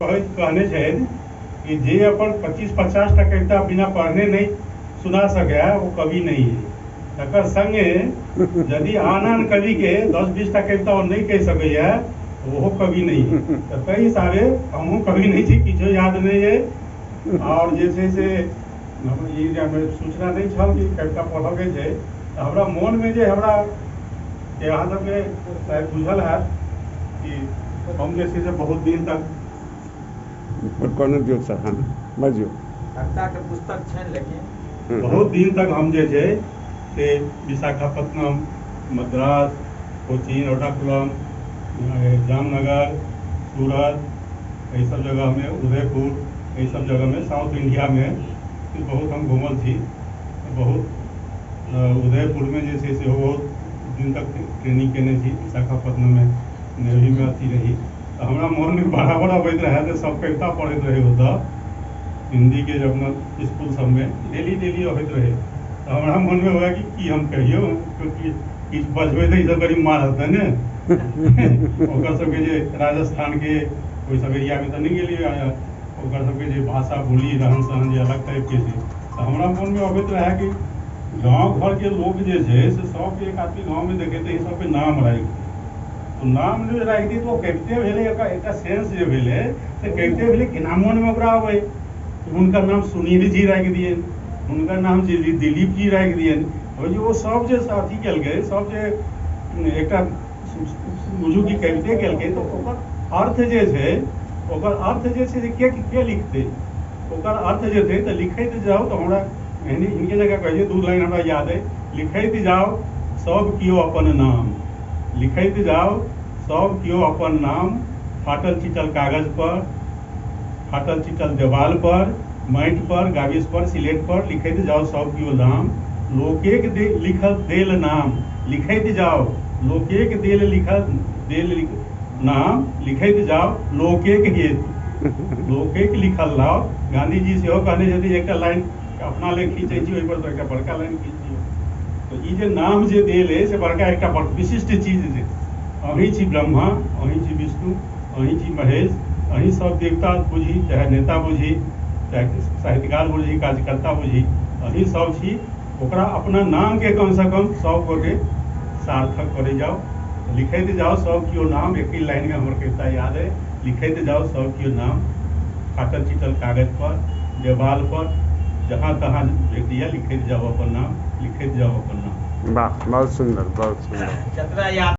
कहने छे कि जे अपन 25-50 टा कविता बिना पढ़ने नहीं सुना सके वो कवि नहीं है। तकर संगे यदि आन कवि के 10-20 टा कविता वो नहीं कह सके वो कवि नहीं है। तो कई हिसाबे हमहूँ कवि नहीं छी, किछो याद नहीं है। और जैसे से सूचना नहीं छल कि कविता पढ़ के छै, हमरा मन में जे हमरा यहाँ तक शायद बुझल है कि हम जैसे से बहुत दिन तक कोनो दियो सर हाँ बाजियो कविता के पुस्तक छै, लेकिन बहुत दिन तक हम जे छै से विशाखापट्टनम, मद्रास, कोचीन, एर्नाकुलम, जामनगर, सूरत, ये सब जगह में, उदयपुर, ये सब जगह में, साउथ इंडिया में बहुत हम घूमल थी। बहुत उदयपुर में जैसे से बहुत दिन तक ट्रेनिंग केने थी। विशाखापट्टनम में नेवी में अथी रही, तो हमारा मन में बराबर अबैत रहे तो सब कविता पढ़ते रहे होता हिंदी के जब स्कूल सब में डेली अबैत रहे। तो हमारा मन में हुआ कि हम कहियो, क्योंकि किछु बजबे तो सब गरीब मार हते ने ओकर सबके जे राजस्थान के कोई सब एरिया में तो नहीं गेलिए, ओकर सबके जे भाषा बोली रहन सहन जे अलग टाइप के छै। तो हमारा मन में अबैत रहे कि गाँव घर के लोग जे छै से सब एक आदमी गाँव में देखे थे सबके नाम राखि, तो नाम जो राखि दी तो कविते भेले, एक सेंस जो भेले से कविते भेले कि नाम मन में ओकरा आवे। उनका नाम सुनील जी राखि दिए, उनका नाम दिलीप जी राखि दिए। वो सब जे अथी कल गए, सब जे एक बुझू की कविते कल गए, तो ओकर अर्थ जे छै, ओकर अर्थ जे छै के लिखते, ओकर अर्थ जे थे तो लिखैत जाओ। तो हमरा इनके जगह कहिए 2 लाइन हमरा याद है, लिखैत जाओ सब कियो अपन नाम, लिखैत जाओ सब कियो अपन नाम, फाटल चिटल कागज पर, फाटल चिटल देवाल पर, माटि पर, कागज पर, सिलेट पर, लिखैत जाओ सब कियो नाम, लोकेक लिखल देल नाम, लिखैत जाओ लोकेक देल नाम, लिखैत जाओ लोकेक हेतु, लोकेक लिखल लाओ। गांधी जी से कहने छथिन एक लाइन अपना ले खींचे छी, ओहि पर तो एक बड़का लाइन खींचियो। तो ई जे नाम जे देल है से बड़का एक विशिष्ट चीज है। अहीं छी ब्रह्मा, अहीं छी विष्णु, अहीं छी महेश, अहीं सब देवता बुझी, चाहे नेता बुझी, चाहे साहित्यकार बुझी, कार्यकर्ता बुझी, अहीं सब छी। ओकरा अपना नाम के कम से कम सब गोटे सार्थक करे जाओ, लिखैत जाओ सब कियो नाम। एक ही लाइन में हमर कविता याद है, लिखैत जाओ सब कियो नाम, फाटल चिटल कागज पर, देवाल पर, जहाँ तहाँ भेज दिया, लिखैत जाओ अपन नाम, लिखैत जाओ अपन नाम। वाह, बहुत सुंदर, बहुत सुंदर। जतरा याद